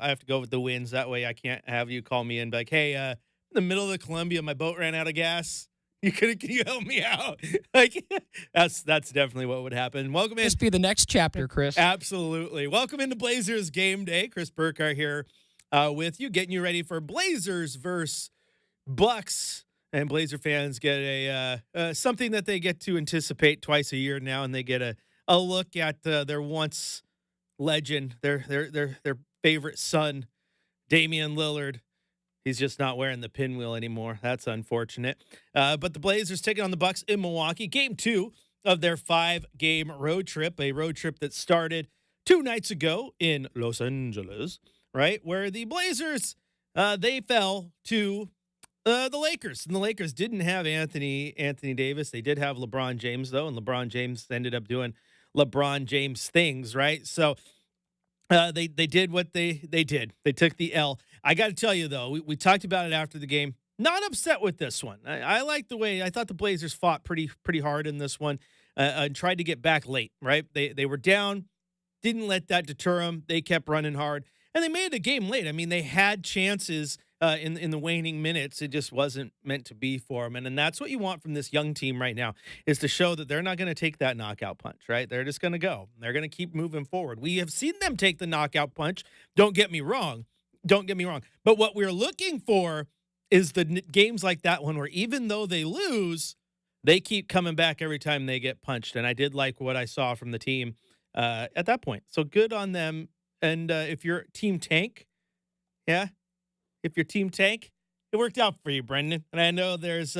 have to go with the wins. That way I can't have you call me and be like, hey, in the middle of the Columbia, my boat ran out of gas. Can you help me out? Like that's definitely what would happen. Welcome in. This be the next chapter, Chris. Absolutely. Welcome into Blazers Game Day. Chris Burkhardt here with you, getting you ready for Blazers versus Bucks. And Blazer fans get a something that they get to anticipate twice a year now, and they get a look at their once legend, their favorite son, Damian Lillard. He's just not wearing the pinwheel anymore. That's unfortunate. But the Blazers taking on the Bucks in Milwaukee. Game 2 of their 5-game road trip, a road trip that started 2 nights ago in Los Angeles, right? Where the Blazers, they fell to the Lakers. And the Lakers didn't have Anthony Davis. They did have LeBron James, though, and LeBron James ended up doing LeBron James things, right? So they did what they did. They took the L. I got to tell you, though, we talked about it after the game. Not upset with this one. I like the way I thought the Blazers fought pretty hard in this one and tried to get back late, right? They were down, didn't let that deter them. They kept running hard, and they made the game late. I mean, they had chances in the waning minutes. It just wasn't meant to be for them, and that's what you want from this young team right now, is to show that they're not going to take that knockout punch, right? They're just going to go. They're going to keep moving forward. We have seen them take the knockout punch. Don't get me wrong. But what we're looking for is the games like that one where even though they lose, they keep coming back every time they get punched. And I did like what I saw from the team at that point. So good on them. And if you're team tank, yeah, if you're team tank, it worked out for you, Brenden. And I know there's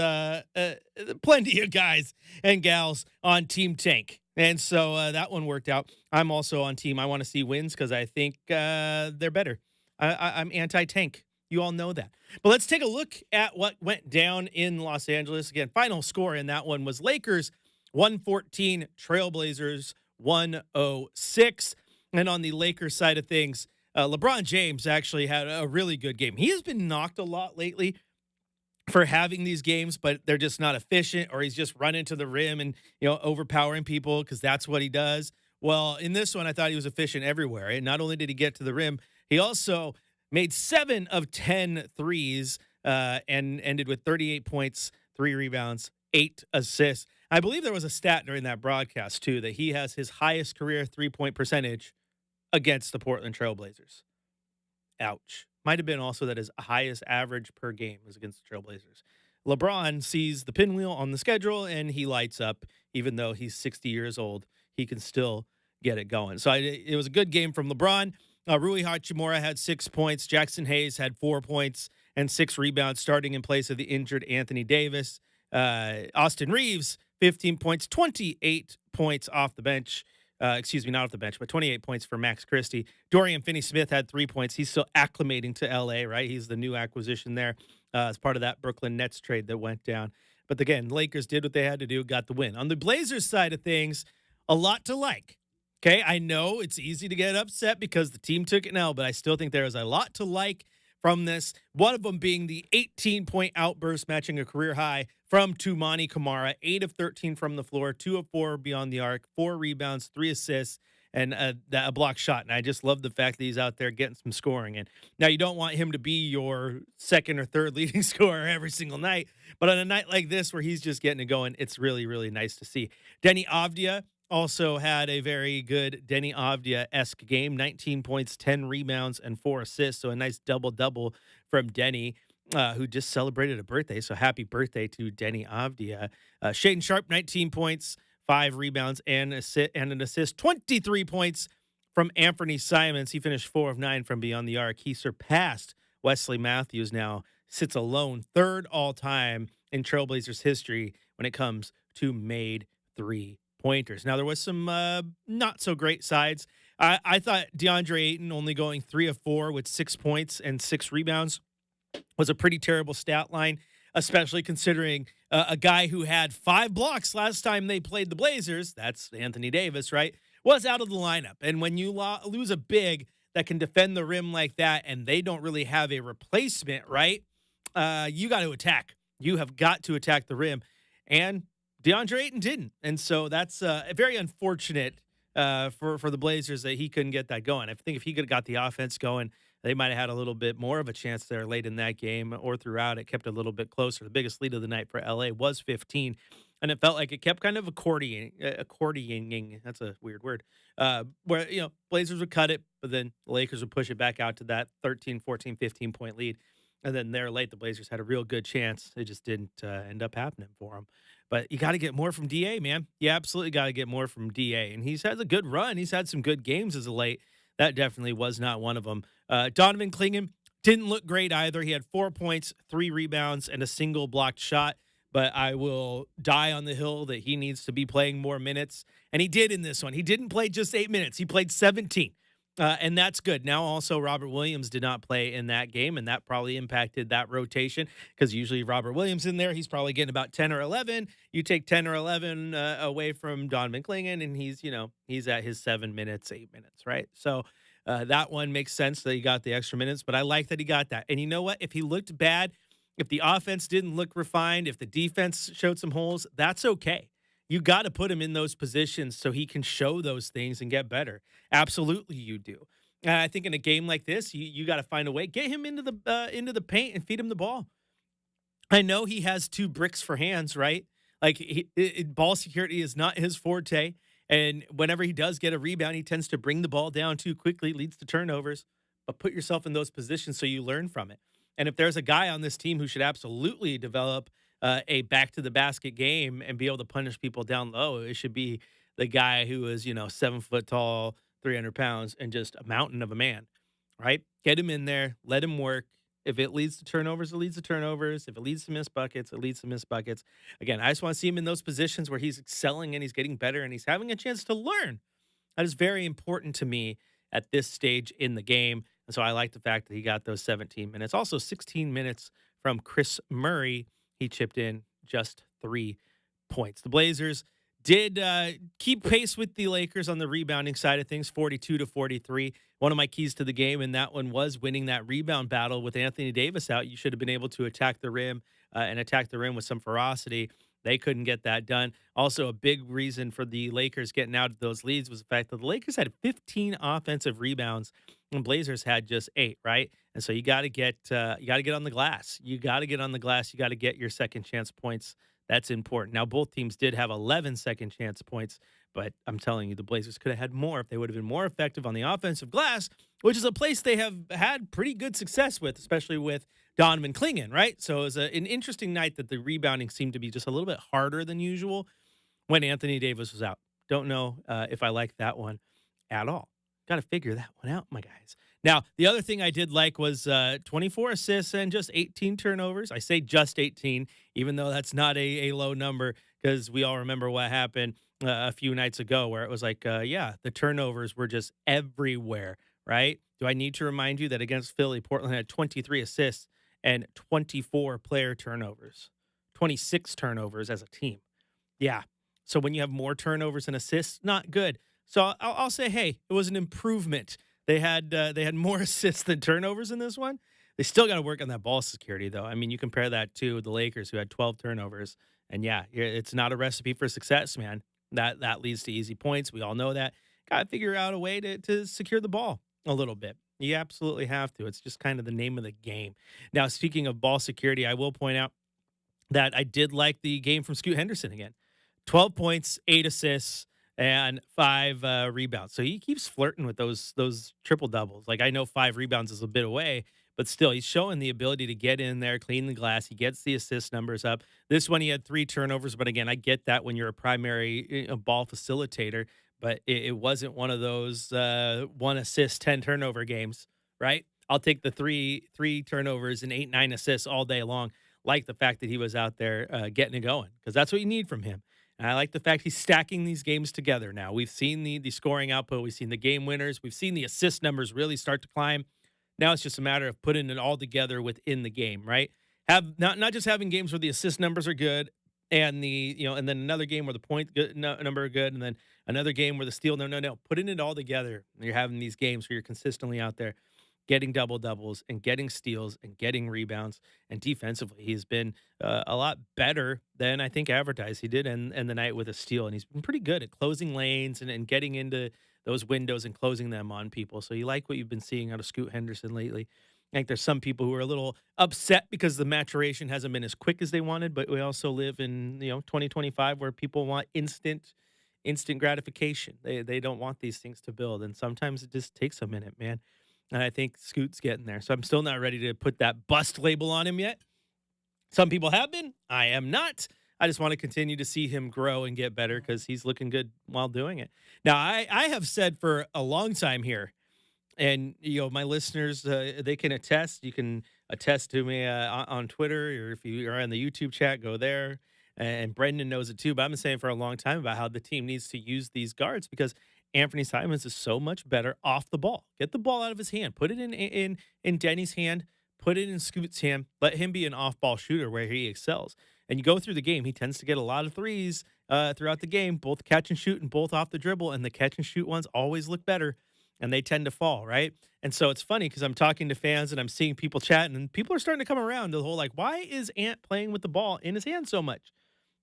plenty of guys and gals on team tank. And so that one worked out. I'm also on team. I want to see wins because I think they're better. I'm anti-tank. You all know that. But let's take a look at what went down in Los Angeles. Again, final score in that one was Lakers 114, Trailblazers 106. And on the Lakers side of things, LeBron James actually had a really good game. He has been knocked a lot lately for having these games, but they're just not efficient, or he's just running to the rim and, overpowering people because that's what he does. Well, in this one, I thought he was efficient everywhere. And not only did he get to the rim, he also made 7 of 10 threes and ended with 38 points, 3 rebounds, 8 assists. I believe there was a stat during that broadcast, too, that he has his highest career three-point percentage against the Portland Trailblazers. Ouch. Might have been also that his highest average per game was against the Trailblazers. LeBron sees the pinwheel on the schedule, and he lights up. Even though he's 60 years old, he can still get it going. So it was a good game from LeBron. Rui Hachimura had 6 points. Jackson Hayes had 4 points and 6 rebounds, starting in place of the injured Anthony Davis. Austin Reeves, 15 points, 28 points off the bench. Not off the bench, but 28 points for Max Christie. Dorian Finney-Smith had 3 points. He's still acclimating to L.A., right? He's the new acquisition there as part of that Brooklyn Nets trade that went down. But again, Lakers did what they had to do, got the win. On the Blazers side of things, a lot to like. Okay, I know it's easy to get upset because the team took an L, but I still think there is a lot to like from this. One of them being the 18-point outburst, matching a career high from Toumani Camara. 8 of 13 from the floor, 2 of 4 beyond the arc, 4 rebounds, 3 assists, and a block shot. And I just love the fact that he's out there getting some scoring. And now you don't want him to be your second or third leading scorer every single night, but on a night like this where he's just getting it going, it's really, really nice to see. Denny Avdia also had a very good Denny Avdia-esque game, 19 points, 10 rebounds, and 4 assists. So a nice double-double from Denny, who just celebrated a birthday. So happy birthday to Denny Avdia. Shaedon Sharpe, 19 points, 5 rebounds, and an assist. 23 points from Anthony Simons. He finished 4 of 9 from beyond the arc. He surpassed Wesley Matthews now, sits alone, third all-time in Trailblazers history when it comes to made three-pointers. Now, there was some not so great sides. I thought DeAndre Ayton only going 3 of 4 with 6 points and 6 rebounds was a pretty terrible stat line, especially considering a guy who had 5 blocks last time they played the Blazers, that's Anthony Davis, right, was out of the lineup. And when you lose a big that can defend the rim like that and they don't really have a replacement, right, you got to attack. You have got to attack the rim. And DeAndre Ayton didn't. And so that's very unfortunate for the Blazers that he couldn't get that going. I think if he could have got the offense going, They might have had a little bit more of a chance there late in that game or throughout. It kept a little bit closer. The biggest lead of the night for LA was 15, and it felt like it kept kind of accordioning. That's a weird word. Where Blazers would cut it, but then the Lakers would push it back out to that 13, 14, 15 point lead. And then there late, the Blazers had a real good chance. It just didn't end up happening for them. But you got to get more from DA, man. You absolutely got to get more from DA. And he's had a good run. He's had some good games as of late. That definitely was not one of them. Donovan Clingan didn't look great either. He had 4 points, 3 rebounds, and a single blocked shot. But I will die on the hill that he needs to be playing more minutes. And he did in this one. He didn't play just 8 minutes. He played 17. And that's good. Now, also, Robert Williams did not play in that game, and that probably impacted that rotation because usually Robert Williams in there, he's probably getting about 10 or 11. You take 10 or 11 away from Donovan Clingan, and he's at his 7 minutes, 8 minutes, right? So that one makes sense that he got the extra minutes, but I like that he got that. And you know what? If he looked bad, if the offense didn't look refined, if the defense showed some holes, that's okay. You got to put him in those positions so he can show those things and get better. Absolutely, you do. I think in a game like this, you got to find a way, get him into the paint and feed him the ball. I know he has 2 bricks for hands, right? Like ball security is not his forte, and whenever he does get a rebound, he tends to bring the ball down too quickly, leads to turnovers. But put yourself in those positions so you learn from it. And if there's a guy on this team who should absolutely develop a back to the basket game and be able to punish people down low, it should be the guy who is 7 foot tall, 300 pounds, and just a mountain of a man, right? Get him in there, let him work. If it leads to turnovers, it leads to turnovers. If it leads to missed buckets, it leads to missed buckets. Again, I just want to see him in those positions where he's excelling and he's getting better and he's having a chance to learn. That is very important to me at this stage in the game. And so I like the fact that he got those 17 minutes. Also, 16 minutes from Chris Murray. He chipped in just 3 points. The Blazers did keep pace with the Lakers on the rebounding side of things, 42-43. One of my keys to the game, and that one was winning that rebound battle with Anthony Davis out. You should have been able to attack the rim and attack the rim with some ferocity. They couldn't get that done. Also, a big reason for the Lakers getting out of those leads was the fact that the Lakers had 15 offensive rebounds and Blazers had just 8, right? And so you got to get on the glass. You got to get on the glass. You got to get your second chance points. That's important. Now, both teams did have 11 second chance points, but I'm telling you, the Blazers could have had more if they would have been more effective on the offensive glass, which is a place they have had pretty good success with, especially with Donovan Clingan, right? So it was an interesting night that the rebounding seemed to be just a little bit harder than usual when Anthony Davis was out. Don't know if I like that one at all. Got to figure that one out, my guys. Now, the other thing I did like was 24 assists and just 18 turnovers. I say just 18, even though that's not a low number, because we all remember what happened a few nights ago where it was like, the turnovers were just everywhere, right? Do I need to remind you that against Philly, Portland had 23 assists and 24 player turnovers, 26 turnovers as a team. Yeah. So when you have more turnovers and assists, not good. So I'll say, hey, it was an improvement. They had more assists than turnovers in this one. They still got to work on that ball security, though. I mean, you compare that to the Lakers, who had 12 turnovers, and it's not a recipe for success, man. That leads to easy points. We all know that. Got to figure out a way to secure the ball a little bit. You absolutely have to. It's just kind of the name of the game. Now, speaking of ball security, I will point out that I did like the game from Scoot Henderson again. 12 points, 8 assists, and 5 rebounds. So he keeps flirting with those triple doubles. Like, I know 5 rebounds is a bit away, but still, he's showing the ability to get in there, clean the glass. He gets the assist numbers up. This one, he had 3 turnovers, but again, I get that when you're a primary ball facilitator, but it wasn't one of those 1 assist, 10 turnover games, right? I'll take the three turnovers and 8, 9 assists all day long. Like the fact that he was out there getting it going, because that's what you need from him. And I like the fact he's stacking these games together now. We've seen the scoring output. We've seen the game winners. We've seen the assist numbers really start to climb. Now it's just a matter of putting it all together within the game, right? Have not just having games where the assist numbers are good and and then another game where the point number are good, and then another game where the steal. No. Putting it all together. You're having these games where you're consistently out there getting double doubles and getting steals and getting rebounds. And defensively, he's been a lot better than I think advertised. He did and the night with a steal, and he's been pretty good at closing lanes and getting into those windows and closing them on people. So you like what you've been seeing out of Scoot Henderson lately. I think there's some people who are a little upset because the maturation hasn't been as quick as they wanted, but we also live in 2025 where people want instant gratification. They don't want these things to build, and sometimes it just takes a minute, man. And I think Scoot's getting there. So I'm still not ready to put that bust label on him yet. Some people have been. I am not. I just want to continue to see him grow and get better because he's looking good while doing it. Now, I have said for a long time here, and my listeners, they can attest. You can attest to me on Twitter, or if you are on the YouTube chat, go there. And Brenden knows it too. But I've been saying for a long time about how the team needs to use these guards because Anthony Simons is so much better off the ball. Get the ball out of his hand. Put it in Denny's hand. Put it in Scoot's hand. Let him be an off-ball shooter where he excels. And you go through the game, he tends to get a lot of threes throughout the game, both catch and shoot and both off the dribble. And the catch and shoot ones always look better, and they tend to fall, right? And so it's funny because I'm talking to fans and I'm seeing people chatting, and people are starting to come around to the whole, like, why is Ant playing with the ball in his hand so much?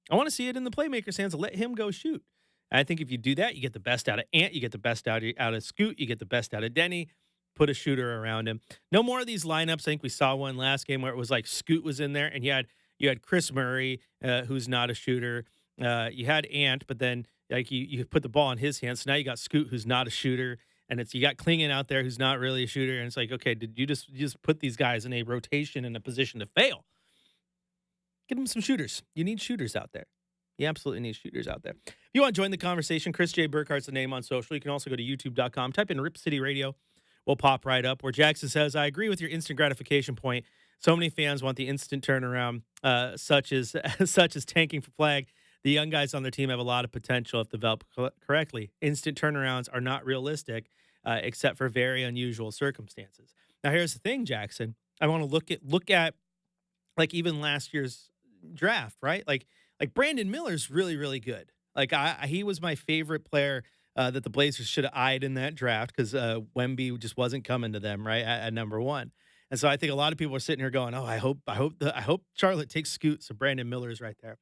I want to see it in the playmaker's hands. Let him go shoot. And I think if you do that, you get the best out of Ant, you get the best out of Scoot, you get the best out of Denny. Put a shooter around him. No more of these lineups. I think we saw one last game where it was like Scoot was in there, and you had Chris Murray, who's not a shooter. You had Ant, but then like you put the ball in his hands. So now you got Scoot, who's not a shooter, and you got Klingon out there, who's not really a shooter. And it's like, okay, did you just put these guys in a rotation in a position to fail? Get them some shooters. You need shooters out there. You absolutely need shooters out there. If you want to join the conversation, Chris J. Burkhardt's the name on social. You can also go to youtube.com, type in Rip City Radio. We'll pop right up. Where Jackson says, I agree with your instant gratification point. So many fans want the instant turnaround, such as tanking for flag. The young guys on their team have a lot of potential if developed correctly. Instant turnarounds are not realistic, except for very unusual circumstances. Now, here's the thing, Jackson. I want to look at like even last year's draft, right? Like Brandon Miller's really, really good. Like he was my favorite player that the Blazers should have eyed in that draft because Wemby just wasn't coming to them right at number one. And so I think a lot of people are sitting here going, "Oh, I hope Charlotte takes Scoot." So Brandon Miller's right there,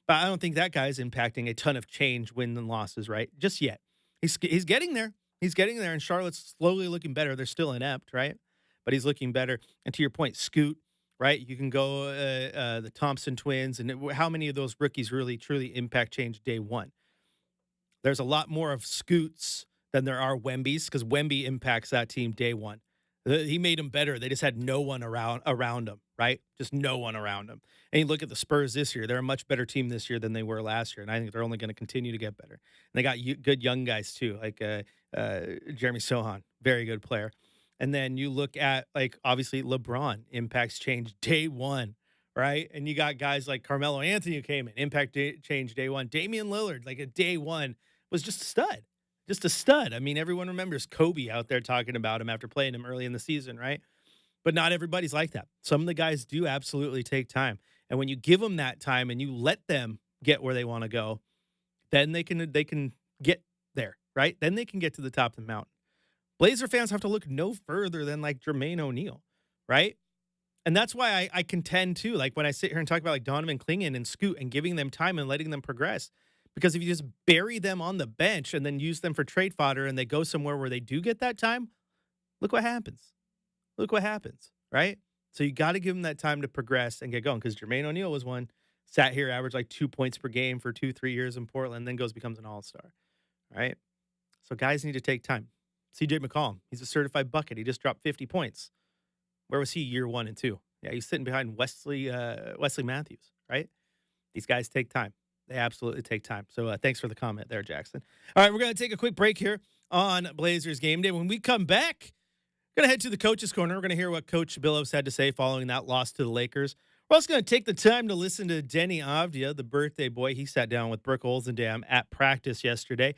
but I don't think that guy's impacting a ton of change, wins and losses, right? Just yet. He's getting there. He's getting there, and Charlotte's slowly looking better. They're still inept, right? But he's looking better. And to your point, Scoot, right? You can go the Thompson twins, and how many of those rookies really truly impact change day one? There's a lot more of Scoots than there are Wembys because Wemby impacts that team day one. He made them better. They just had no one around them, right? Just no one around them. And you look at the Spurs this year. They're a much better team this year than they were last year, and I think they're only going to continue to get better. And they got good young guys, too, like Jeremy Sohan, very good player. And then you look at, like, obviously LeBron impacts change day one, right? And you got guys like Carmelo Anthony who came in, change day one. Damian Lillard, like a day one, was just a stud. Just a stud. I mean, everyone remembers Kobe out there talking about him after playing him early in the season, right? But not everybody's like that. Some of the guys do absolutely take time. And when you give them that time and you let them get where they want to go, then they can get there, right? Then they can get to the top of the mountain. Blazer fans have to look no further than like Jermaine O'Neal, right? And that's why I contend too, like when I sit here and talk about like Donovan Klingon and Scoot and giving them time and letting them progress. Because if you just bury them on the bench and then use them for trade fodder and they go somewhere where they do get that time, look what happens. Look what happens, right? So you got to give them that time to progress and get going. Because Jermaine O'Neal was one, sat here, averaged like 2 points per game for 2-3 years in Portland, then becomes an all-star, right? So guys need to take time. CJ McCollum, he's a certified bucket. He just dropped 50 points. Where was he year 1 and 2? Yeah, he's sitting behind Wesley Matthews, right? These guys take time. They absolutely take time. So thanks for the comment there, Jackson. All right, we're going to take a quick break here on Blazers Game Day. When we come back, we're going to head to the Coach's Corner. We're going to hear what Coach Billups had to say following that loss to the Lakers. We're also going to take the time to listen to Denny Avdia, the birthday boy. He sat down with Brooke Olzendam at practice yesterday.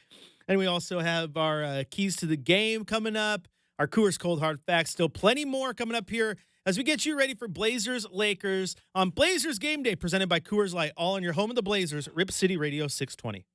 And we also have our keys to the game coming up, our Coors Cold Hard Facts. Still plenty more coming up here as we get you ready for Blazers Lakers on Blazers Game Day, presented by Coors Light, all on your home of the Blazers, Rip City Radio 620.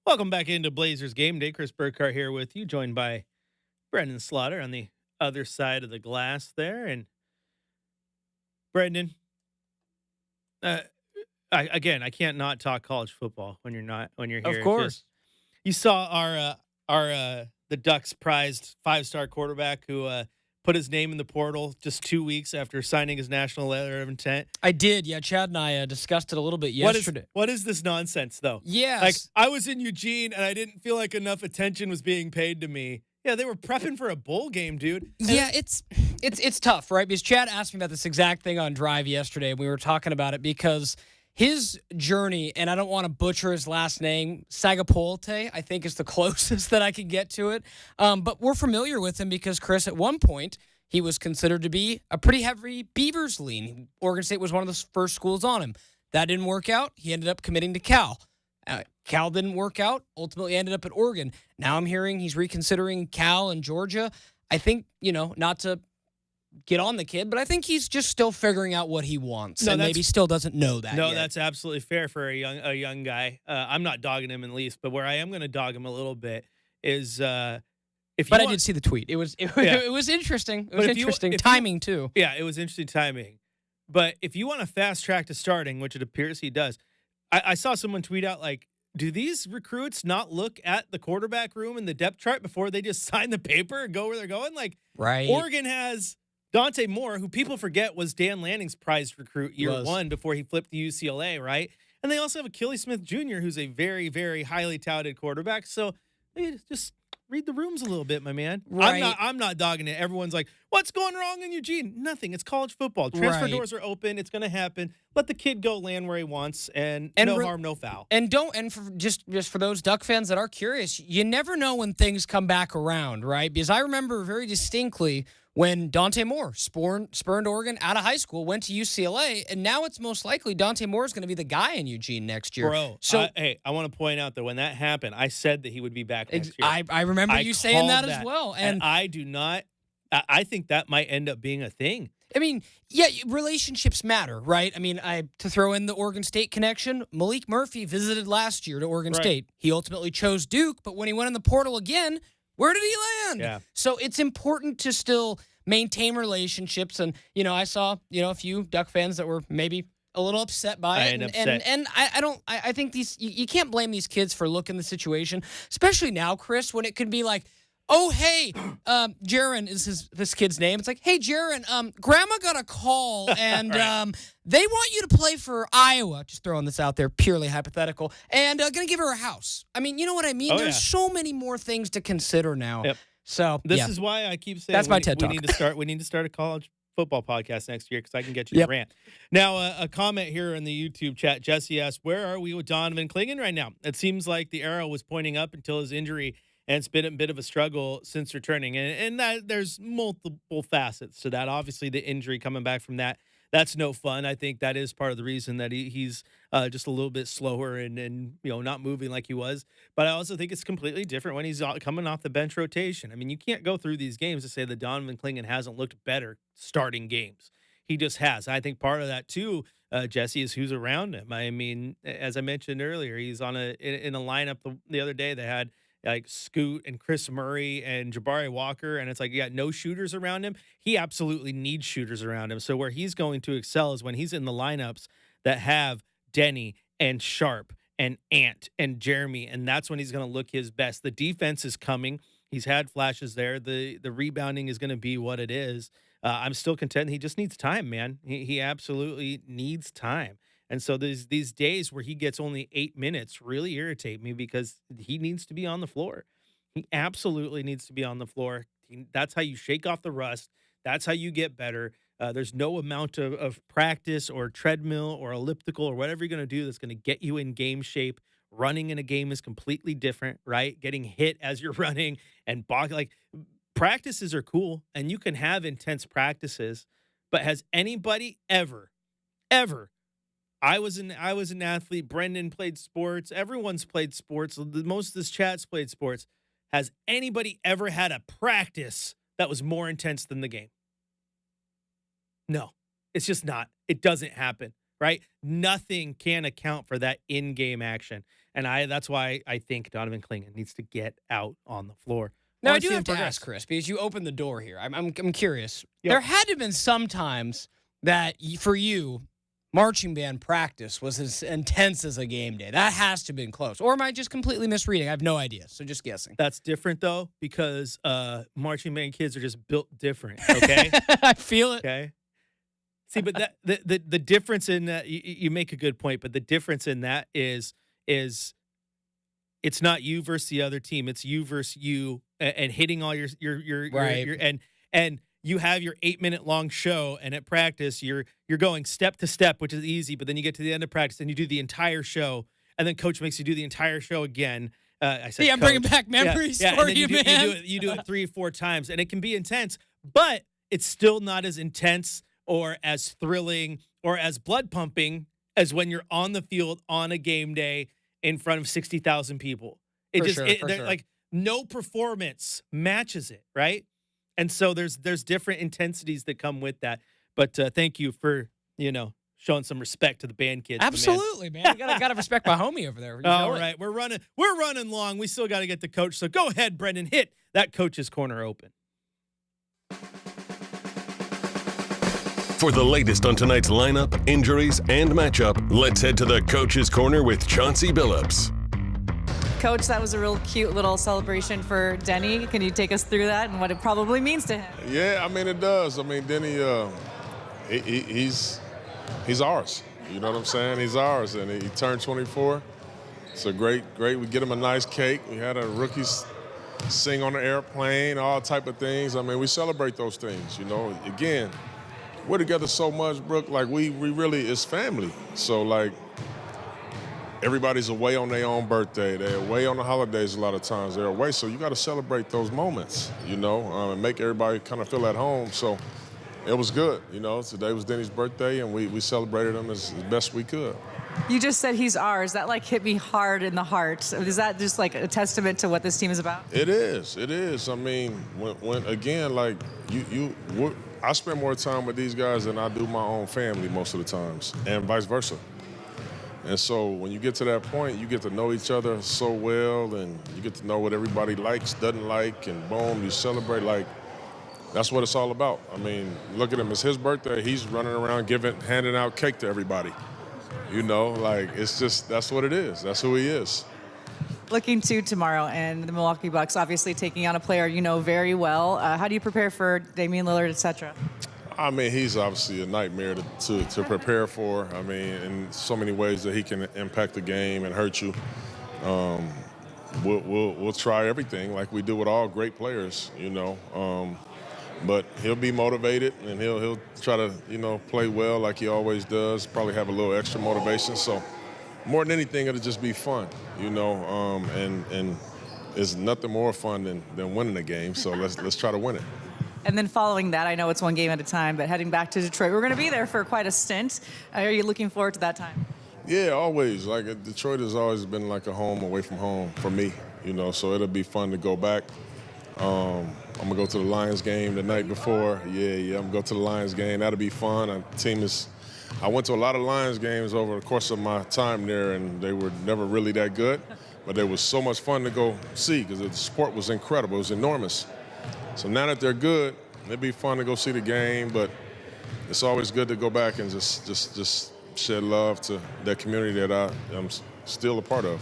Welcome back into Blazers Game Day. Chris Burkhardt here with you, joined by Brenden Slaughter on the other side of the glass there. And Brenden, uh, I can't not talk college football when you're Of here. Just course. you saw our the Ducks prized 5-star quarterback who put his name in the portal just 2 weeks after signing his national letter of intent. I did. Yeah, Chad and I discussed it a little bit yesterday. What is this nonsense though? Like Yes. I was in Eugene and I didn't feel like enough attention was being paid to me. Yeah, they were prepping for a bowl game, dude. Yeah, it's tough, right? Because Chad asked me about this exact thing on Drive yesterday, and we were talking about it because his journey, and I don't want to butcher his last name, Sagapolte, I think is the closest that I can get to it. But we're familiar with him because, Chris, at one point, he was considered to be a pretty heavy Beavers lean. Oregon State was one of the first schools on him. That didn't work out. He ended up committing to Cal. Cal didn't work out, ultimately ended up at Oregon. Now I'm hearing he's reconsidering Cal and Georgia. I think, not to get on the kid, but I think he's just still figuring out what he wants, and maybe still doesn't know that yet. That's absolutely fair for a young guy. I'm not dogging him in least, but where I am going to dog him a little bit is I did see the tweet. It was interesting. It was interesting timing too. Yeah, it was interesting timing. But if you want a fast track to starting, which it appears he does, I saw someone tweet out like, do these recruits not look at the quarterback room and the depth chart before they just sign the paper and go where they're going? Like, right. Oregon has Dante Moore, who people forget was Dan Lanning's prized recruit year one before he flipped to UCLA, right? And they also have Achilles Smith Jr., who's a very, very highly touted quarterback. So they just read the rooms a little bit, my man. Right. I'm not dogging it. Everyone's like, what's going wrong in Eugene? Nothing. It's college football. Transfer doors are open. It's going to happen. Let the kid go land where he wants, and no harm, no foul. And for just for those Duck fans that are curious, you never know when things come back around, right? Because I remember very distinctly when Dante Moore spurned Oregon out of high school, went to UCLA, and now it's most likely Dante Moore is going to be the guy in Eugene next year. Bro, so hey, I want to point out that when that happened, I said that he would be back next year. I remember you saying that as well. And I do not – I think that might end up being a thing. I mean, yeah, relationships matter, right? I mean, to throw in the Oregon State connection, Malik Murphy visited last year to Oregon State. He ultimately chose Duke, but when he went in the portal again – where did he land? Yeah. So it's important to still maintain relationships. And, I saw, a few Duck fans that were maybe a little upset by it. And I think you can't blame these kids for looking the situation, especially now, Chris, when it could be like, oh, hey, Jaron is this kid's name. It's like, hey, Jaron, Grandma got a call, and they want you to play for Iowa. Just throwing this out there, purely hypothetical. And going to give her a house. I mean, you know what I mean? There's so many more things to consider now. Yep. So this is why I keep saying that's my TED Talk. We need to start a college football podcast next year because I can get you to rant. Now, a comment here in the YouTube chat. Jesse asked, where are we with Donovan Clingan right now? It seems like the arrow was pointing up until his injury, and it's been a bit of a struggle since returning. And that there's multiple facets to that. Obviously, the injury coming back from that's no fun. I think that is part of the reason that he's just a little bit slower and not moving like he was. But I also think it's completely different when he's coming off the bench rotation. I mean, you can't go through these games to say that Donovan Clingan hasn't looked better starting games. He just has. I think part of that, too, Jesse, is who's around him. I mean, as I mentioned earlier, he's in a lineup the other day that had like Scoot and Chris Murray and Jabari Walker, and it's like you got no shooters around him. He absolutely needs shooters around him. So where he's going to excel is when he's in the lineups that have Denny and Sharp and Ant and Jeremy, and that's when he's going to look his best. The defense is coming. He's had flashes there. The rebounding is going to be what it is. I'm still content. He just needs time, man. He absolutely needs time. And so these days where he gets only 8 minutes really irritate me because he needs to be on the floor. He absolutely needs to be on the floor. That's how you shake off the rust. That's how you get better. There's no amount of practice or treadmill or elliptical or whatever you're going to do that's going to get you in game shape. Running in a game is completely different, right? Getting hit as you're running and practices are cool and you can have intense practices, but has anybody ever I was an athlete. Brenden played sports. Everyone's played sports. Most of this chat's played sports. Has anybody ever had a practice that was more intense than the game? No, it's just not. It doesn't happen, right? Nothing can account for that in-game action. And that's why I think Donovan Clingan needs to get out on the floor. Now, I Wanna do see him have to progress. ask, Chris, because you opened the door here. I'm curious. Yep. There had to have been some times that for you, marching band practice was as intense as a game day. That has to have been close. Or am I just completely misreading? I have no idea. So just guessing. That's different though, because marching band kids are just built different. Okay. I feel it. Okay. See, but that the difference in that, you make a good point, but the difference in that is it's not you versus the other team. It's you versus you, and hitting all your Right. and you have your 8-minute long show, and at practice you're going step to step, which is easy, but then you get to the end of practice and you do the entire show, and then coach makes you do the entire show again. I said, Yeah, I'm bringing back memories yeah, for and then you, man. You do it 3 or 4 times, and it can be intense, but it's still not as intense or as thrilling or as blood pumping as when you're on the field on a game day in front of 60,000 people. For sure. Like no performance matches it, right? And so there's different intensities that come with that. But thank you for, showing some respect to the band kids. Absolutely, man. I gotta respect my homie over there. You know All it. right, we're running long. We still got to get the coach. So go ahead, Brenden, hit that coach's corner open. For the latest on tonight's lineup, injuries, and matchup, let's head to the Coach's Corner with Chauncey Billups. Coach, that was a real cute little celebration for Denny. Can you take us through that and what it probably means to him? Yeah, I mean, it does. I mean, Denny, he's ours. You know what I'm saying? He's ours, and he turned 24. It's a great. We get him a nice cake. We had a rookies sing on the airplane, all type of things. I mean, we celebrate those things, Again, we're together so much, Brooke, like we really is family. So, like, everybody's away on their own birthday. They're away on the holidays a lot of times. They're away, so you got to celebrate those moments, and make everybody kind of feel at home. So it was good, Today was Denny's birthday, and we celebrated him as best we could. You just said he's ours. That, hit me hard in the heart. Is that just, a testament to what this team is about? It is. I mean, when again, I spend more time with these guys than I do my own family most of the times, and vice versa. And so when you get to that point, you get to know each other so well, and you get to know what everybody likes, doesn't like, and boom, you celebrate. That's what it's all about. I mean, look at him. It's his birthday. He's running around handing out cake to everybody. It's just, that's what it is. That's who he is. Looking to tomorrow, and the Milwaukee Bucks obviously taking on a player you know very well. How do you prepare for Damian Lillard, et cetera? I mean, he's obviously a nightmare to prepare for. I mean, in so many ways that he can impact the game and hurt you. We'll try everything like we do with all great players, But he'll be motivated, and he'll try to, play well like he always does. Probably have a little extra motivation. So more than anything, it'll just be fun, And it's nothing more fun than winning a game. So let's try to win it. And then following that, I know it's one game at a time, but heading back to Detroit, we're going to be there for quite a stint. Are you looking forward to that time? Yeah, always. Detroit has always been like a home away from home for me, so it'll be fun to go back. I'm going to go to the Lions game the night before. Yeah, I'm going to go to the Lions game. That'll be fun. I went to a lot of Lions games over the course of my time there, and they were never really that good. But it was so much fun to go see because the sport was incredible. It was enormous. So now that they're good, it'd be fun to go see the game, but it's always good to go back and just shed love to that community that I am still a part of.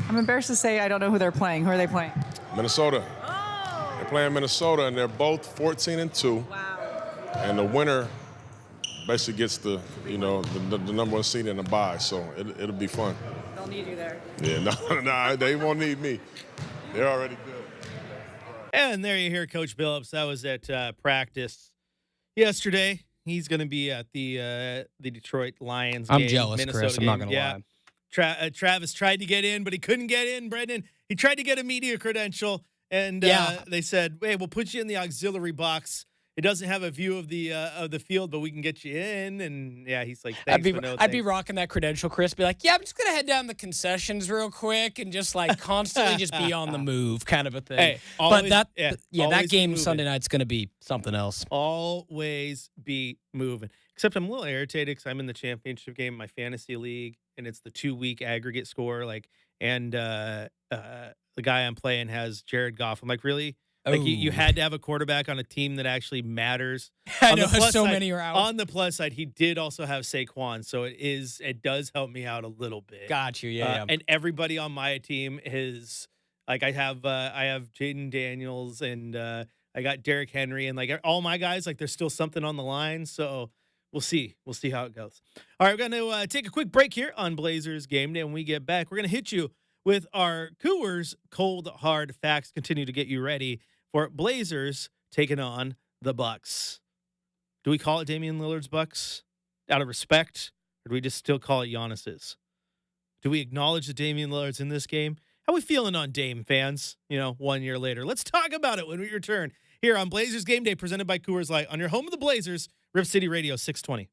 I'm embarrassed to say I don't know who they're playing. Who are they playing? Minnesota. Oh! They're playing Minnesota, and they're both 14-2. Wow. And the winner basically gets the number one seed in the bye, so it'll be fun. They'll need you there. Yeah, no, they won't need me. They're already good. And there you hear Coach Billups. That was at practice yesterday. He's going to be at the Detroit Lions game. I'm jealous, Minnesota Chris. I'm game. not going to lie. Travis tried to get in, but he couldn't get in, Brenden. He tried to get a media credential, and Yeah. they said, hey, we'll put you in the auxiliary box, it doesn't have a view of the field, but we can get you in. And yeah, he's like, thanks, but no I'd be thanks. rocking that credential, Chris. Be like, yeah, I'm just gonna head down the concessions real quick and just like constantly just be on the move, kind of a thing. Hey, but always- that yeah, that always be game moving. Sunday night's gonna be something else. Always be moving. Except I'm a little irritated because I'm in the championship game in my fantasy league, and it's the 2-week aggregate score. And the guy I'm playing has Jared Goff. I'm like, really? Like you Oh. had to have a quarterback on a team that actually matters. I On the know plus so side- many are out. On the plus side, he did also have Saquon, so it does help me out a little bit. Got you. Yeah. And everybody on my team is like I have Jaden Daniels and I got Derrick Henry and like all my guys, like there's still something on the line. So we'll see how it goes. All right, we're gonna take a quick break here on Blazers Game Day. When we get back, we're gonna hit you with our Coors cold hard facts. Continue to get you ready for Blazers taking on the Bucks. Do we call it Damian Lillard's Bucks out of respect, or do we just still call it Giannis's? Do we acknowledge that Damian Lillard's in this game? How we feeling on Dame, fans? 1 year later. Let's talk about it when we return here on Blazers Game Day, presented by Coors Light on your home of the Blazers, Rip City Radio 620.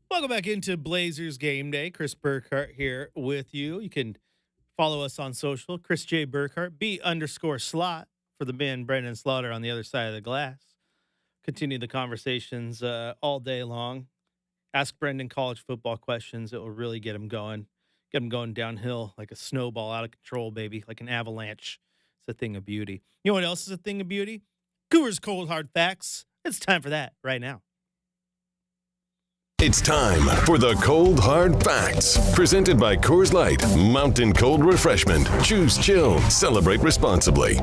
Welcome back into Blazers Game Day. Chris Burkhardt here with you. You can follow us on social, Chris J. Burkhardt, B_slot for the man Brenden Slaughter on the other side of the glass. Continue the conversations all day long. Ask Brenden college football questions. It will really get him going. Get him going downhill like a snowball out of control, baby, like an avalanche. It's a thing of beauty. You know what else is a thing of beauty? Coors Cold Hard Facts. It's time for that right now. It's time for the Cold Hard Facts. Presented by Coors Light, Mountain Cold Refreshment. Choose chill. Celebrate responsibly.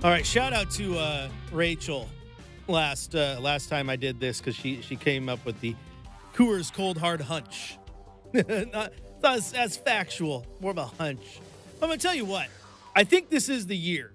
All right, shout out to Rachel last time I did this because she came up with the Coors Cold Hard Hunch. not as factual, more of a hunch. I'm going to tell you what, I think this is the year,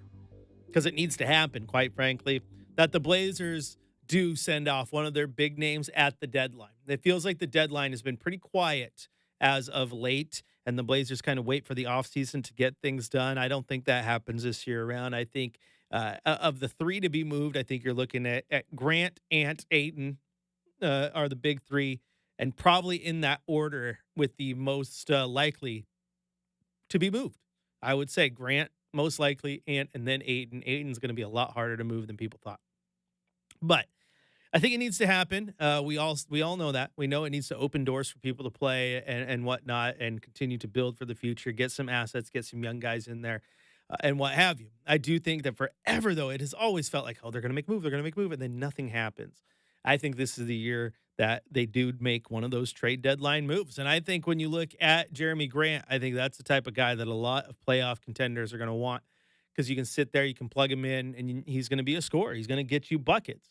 because it needs to happen, quite frankly, that the Blazers do send off one of their big names at the deadline. It feels like the deadline has been pretty quiet as of late, and the Blazers kind of wait for the offseason to get things done. I don't think that happens this year around. I think of the three to be moved, I think you're looking at Grant, Ant, Ayton are the big three, and probably in that order with the most likely to be moved. I would say Grant, most likely, Ant, and then Ayton. Ayton's going to be a lot harder to move than people thought. But I think it needs to happen. We all know that. We know it needs to open doors for people to play and whatnot and continue to build for the future, get some assets, get some young guys in there, and what have you. I do think that forever, though, it has always felt like, oh, they're going to make move, and then nothing happens. I think this is the year that they do make one of those trade deadline moves. And I think when you look at Jeremy Grant, I think that's the type of guy that a lot of playoff contenders are going to want, because you can sit there, you can plug him in, and he's going to be a scorer. He's going to get you buckets.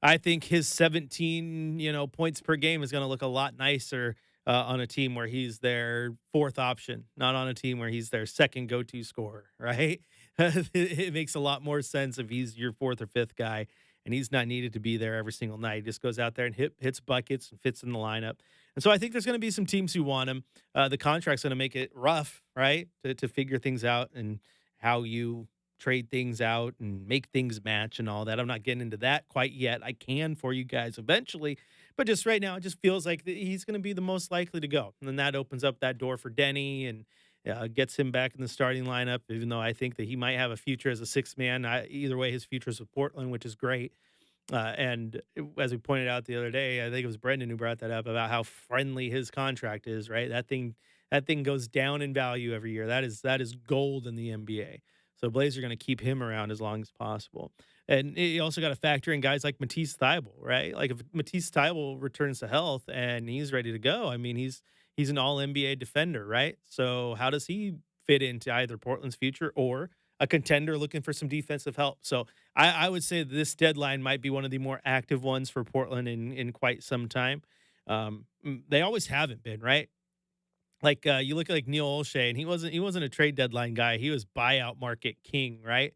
I think his 17, points per game is going to look a lot nicer on a team where he's their fourth option, not on a team where he's their second go-to scorer, right? It makes a lot more sense if he's your fourth or fifth guy and he's not needed to be there every single night. He just goes out there and hits buckets and fits in the lineup. And so I think there's going to be some teams who want him. The contract's going to make it rough, right, to figure things out and how you trade things out and make things match and all that. I'm not getting into that quite yet. I can for you guys eventually, but just right now, it just feels like he's going to be the most likely to go. And then that opens up that door for Denny and gets him back in the starting lineup, even though I think that he might have a future as a sixth man. Either way, his future is with Portland, which is great. And as we pointed out the other day, I think it was Brenden who brought that up about how friendly his contract is, right? That thing goes down in value every year. That is gold in the NBA. So Blazers are going to keep him around as long as possible. And you also got to factor in guys like Matisse Thybulle, right? Like if Matisse Thybulle returns to health and he's ready to go, I mean, he's an all-NBA defender, right? So how does he fit into either Portland's future or a contender looking for some defensive help? So I would say this deadline might be one of the more active ones for Portland in quite some time. They always haven't been, right? Like you look at like Neil Olshey, and he wasn't a trade dedeadline guy. He was buyout market king, right?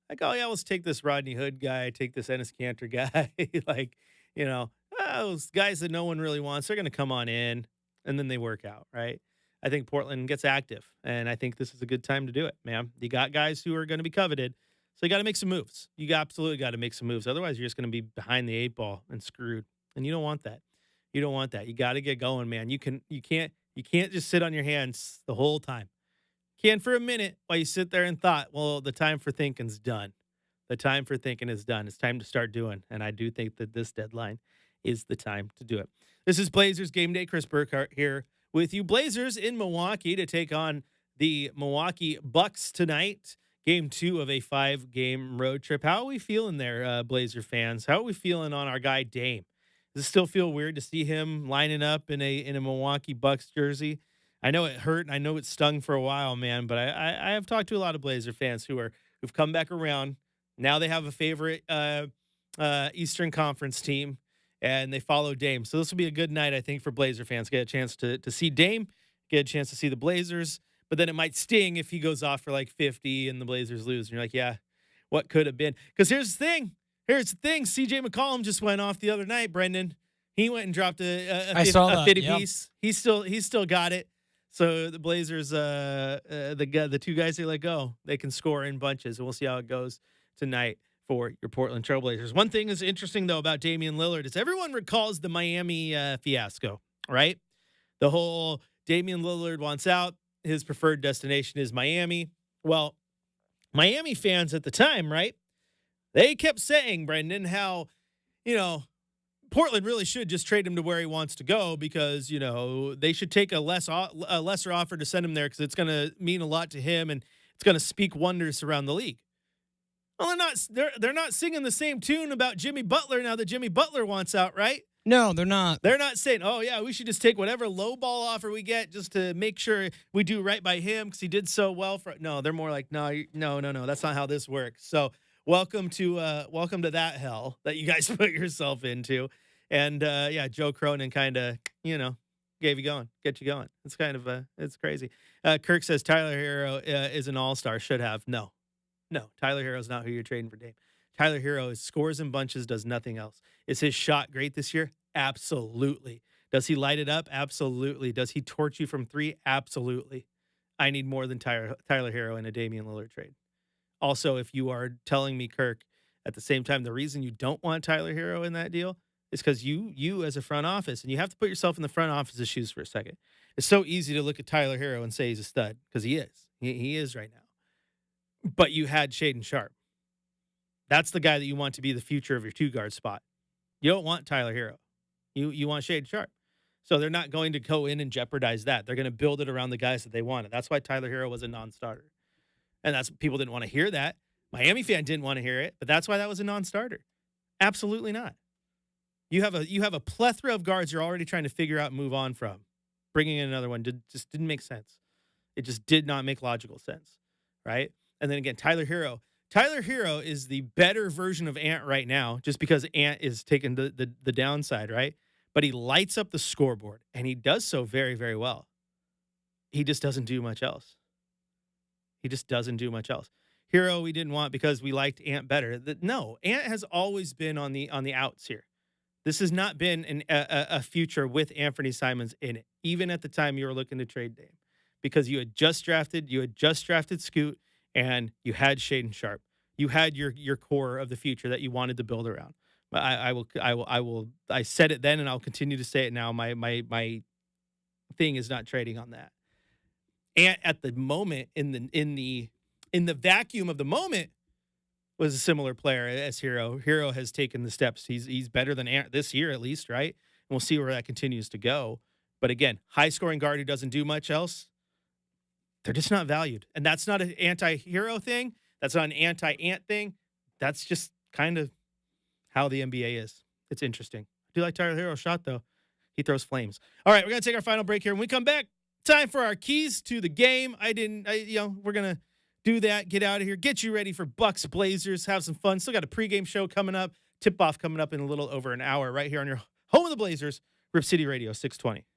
Like, oh yeah, let's take this Rodney Hood guy, take this Enes Kanter guy. Like, those guys that no one really wants, they're going to come on in, and then they work out, right? I think Portland gets active, and I think this is a good time to do it, man. You got guys who are going to be coveted, so you got to make some moves. You absolutely got to make some moves. Otherwise, you're just going to be behind the eight ball and screwed, and you don't want that. You don't want that. You got to get going, man. You can't just sit on your hands the whole time. You can for a minute while you sit there and thought, well, the time for thinking's done. The time for thinking is done. It's time to start doing. And I do think that this deadline is the time to do it. This is Blazers Game Day. Chris Burkhardt here with you. Blazers in Milwaukee to take on the Milwaukee Bucks tonight. Game 2 of a 5-game road trip. How are we feeling there, Blazer fans? How are we feeling on our guy Dame? Does it still feel weird to see him lining up in a Milwaukee Bucks jersey? I know it hurt and I know it stung for a while, man, but I have talked to a lot of Blazer fans who've come back around. Now they have a favorite Eastern Conference team, and they follow Dame. So this will be a good night, I think, for Blazer fans. Get a chance to see Dame, get a chance to see the Blazers, but then it might sting if he goes off for like 50 and the Blazers lose. And you're like, yeah, what could have been? Because here's the thing. CJ McCollum just went off the other night, Brenden. He went and dropped a 50 yep. piece. He's still got it. So the Blazers, the two guys they let go, they can score in bunches, and we'll see how it goes tonight for your Portland Trailblazers. One thing is interesting though about Damian Lillard is everyone recalls the Miami fiasco, right? The whole Damian Lillard wants out. His preferred destination is Miami. Well, Miami fans at the time, right? They kept saying, Brenden, how, Portland really should just trade him to where he wants to go because, they should take a lesser offer to send him there because it's going to mean a lot to him and it's going to speak wonders around the league. Well, they're not singing the same tune about Jimmy Butler now that Jimmy Butler wants out, right? No, they're not. They're not saying, oh, yeah, we should just take whatever low ball offer we get just to make sure we do right by him because he did so well. No, they're more like, no. That's not how this works. So welcome to that hell that you guys put yourself into. And, Joe Cronin kind of, get you going. It's kind of, it's crazy. Kirk says Tyler Hero is an all-star. Should have. No, Tyler Hero's not who you're trading for Dame. Tyler Hero scores in bunches, does nothing else. Is his shot great this year? Absolutely. Does he light it up? Absolutely. Does he torch you from three? Absolutely. I need more than Tyler Hero in a Damian Lillard trade. Also, if you are telling me, Kirk, at the same time, the reason you don't want Tyler Hero in that deal is because you as a front office, and you have to put yourself in the front office's shoes for a second. It's so easy to look at Tyler Hero and say he's a stud because he is. He is right now. But you had Shaden Sharp. That's the guy that you want to be the future of your two-guard spot. You don't want Tyler Hero. You want Shaden Sharp. So they're not going to go in and jeopardize that. They're going to build it around the guys that they wanted. That's why Tyler Hero was a non-starter. And that's people didn't want to hear that. Miami fan didn't want to hear it, but that's why that was a non-starter. Absolutely not. You have a plethora of guards you're already trying to figure out and move on from. Bringing in another one just didn't make sense. It just did not make logical sense, right? And then again, Tyler Hero is the better version of Ant right now, just because Ant is taking the downside, right? But he lights up the scoreboard, and he does so very, very well. He just doesn't do much else. Hero we didn't want because we liked Ant better. No, Ant has always been on the outs here. This has not been a future with Anthony Simons in it, even at the time you were looking to trade Dame, because you had just drafted Scoot, and you had Shaden Sharp. You had your core of the future that you wanted to build around. But I said it then, and I'll continue to say it now. My thing is not trading on that. And at the moment, in the vacuum of the moment, was a similar player as Hero. Hero has taken the steps. He's better than Ant this year at least, right? And we'll see where that continues to go. But again, high scoring guard who doesn't do much else. They're just not valued. And that's not an anti-Hero thing. That's not an anti-Ant thing. That's just kind of how the NBA is. It's interesting. I do like Tyler Hero's shot, though. He throws flames. All right, we're going to take our final break here. When we come back, time for our keys to the game. We're going to do that, get out of here, get you ready for Bucks Blazers, have some fun. Still got a pregame show coming up, tip-off coming up in a little over an hour right here on your home of the Blazers, Rip City Radio 620.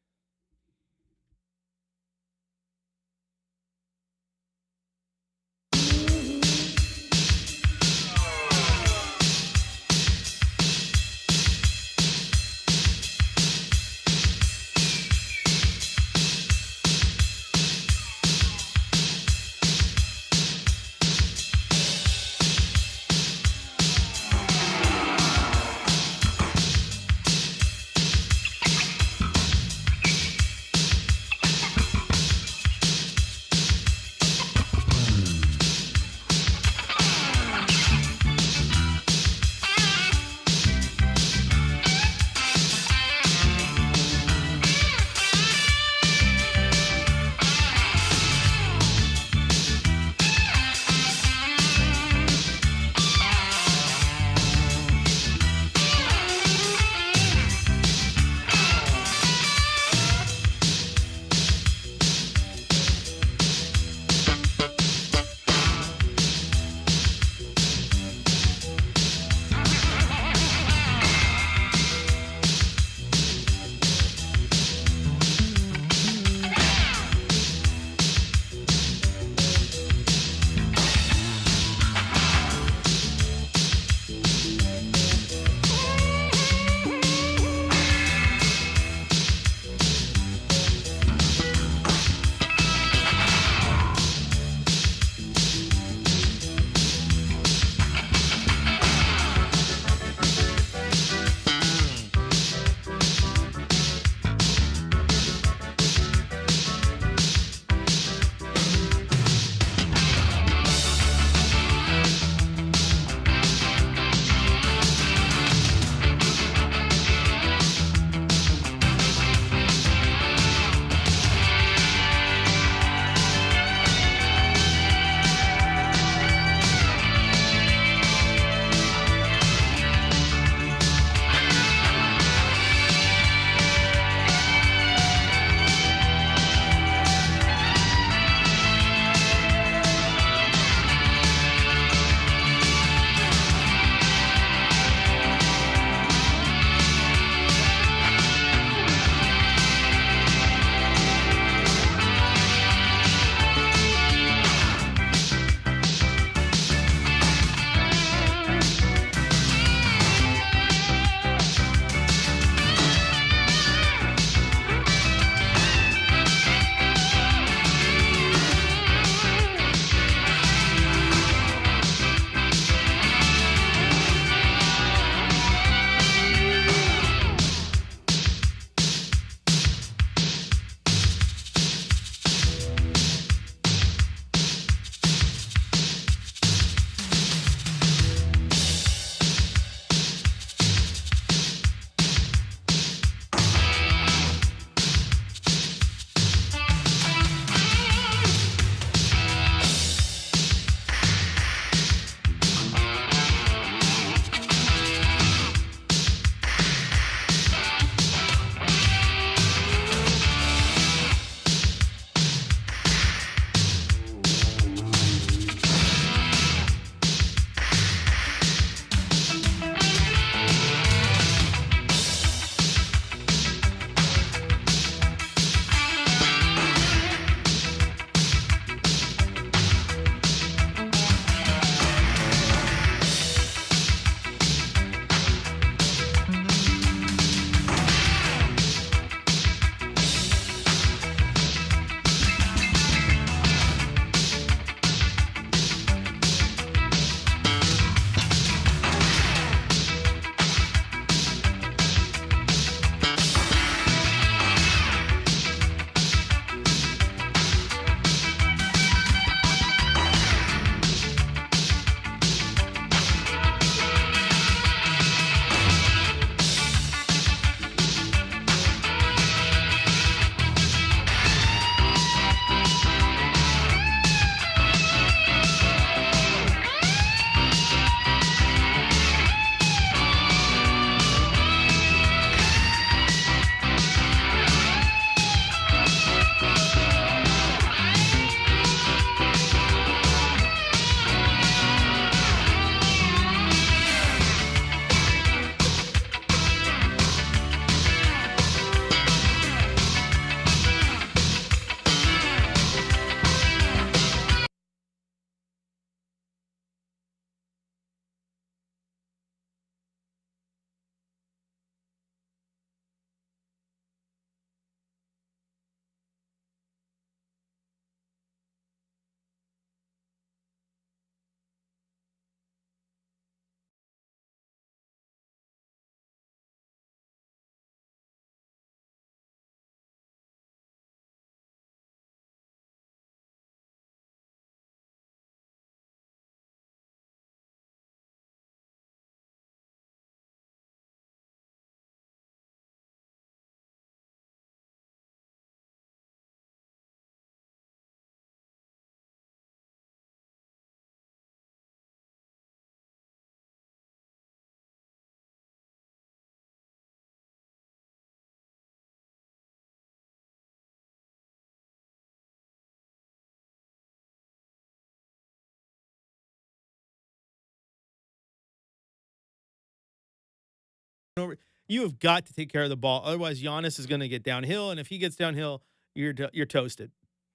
You have got to take care of the ball. Otherwise, Giannis is going to get downhill. And if he gets downhill, you're toasted.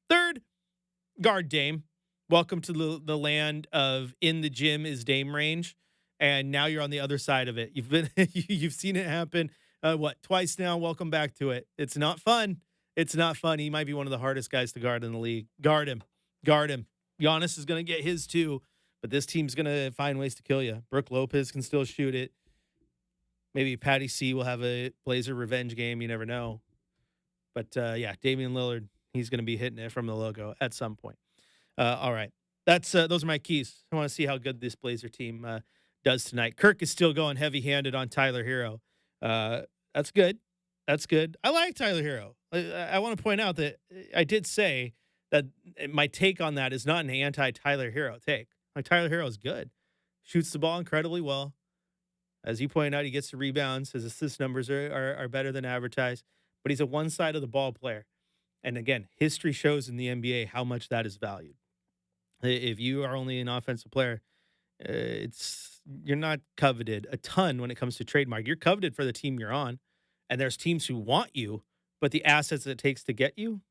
Third, guard Dame. Welcome to the land of in the gym is Dame range. And now you're on the other side of it. You've seen it happen. Twice now? Welcome back to it. It's not fun. It's not fun. He might be one of the hardest guys to guard in the league. Guard him. Guard him. Giannis is going to get his too, but this team's going to find ways to kill you. Brooke Lopez can still shoot it. Maybe Patty C will have a Blazer revenge game. You never know. But, Damian Lillard, he's going to be hitting it from the logo at some point. All right. Those are my keys. I want to see how good this Blazer team does tonight. Kirk is still going heavy-handed on Tyler Hero. That's good. That's good. I like Tyler Hero. I want to point out that I did say that my take on that is not an anti-Tyler Hero take. Like, Tyler Hero is good. Shoots the ball incredibly well. As you pointed out, he gets the rebounds. His assist numbers are better than advertised. But he's a one-side of the ball player. And again, history shows in the NBA how much that is valued. If you are only an offensive player, you're not coveted a ton when it comes to trademark. You're coveted for the team you're on. And there's teams who want you, but the assets it takes to get you.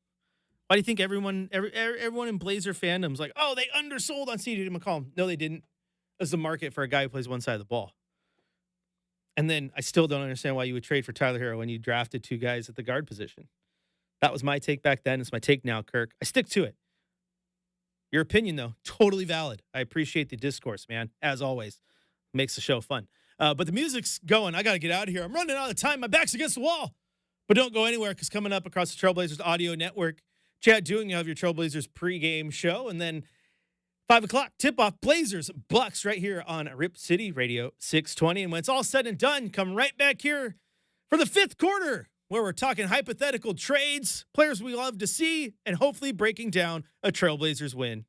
Why do you think everyone in Blazer fandom's like, oh, they undersold on CJ McCollum? No, they didn't. It was the market for a guy who plays one side of the ball. And then I still don't understand why you would trade for Tyler Hero when you drafted two guys at the guard position. That was my take back then. It's my take now, Kirk. I stick to it. Your opinion, though, totally valid. I appreciate the discourse, man. As always, makes the show fun. But the music's going. I got to get out of here. I'm running out of time. My back's against the wall. But don't go anywhere, because coming up across the Trailblazers audio network, Chad Dewing, you have your Trailblazers pregame show. And then 5 o'clock, tip-off Blazers Bucks right here on Rip City Radio 620. And when it's all said and done, come right back here for the fifth quarter, where we're talking hypothetical trades, players we love to see, and hopefully breaking down a Trailblazers win.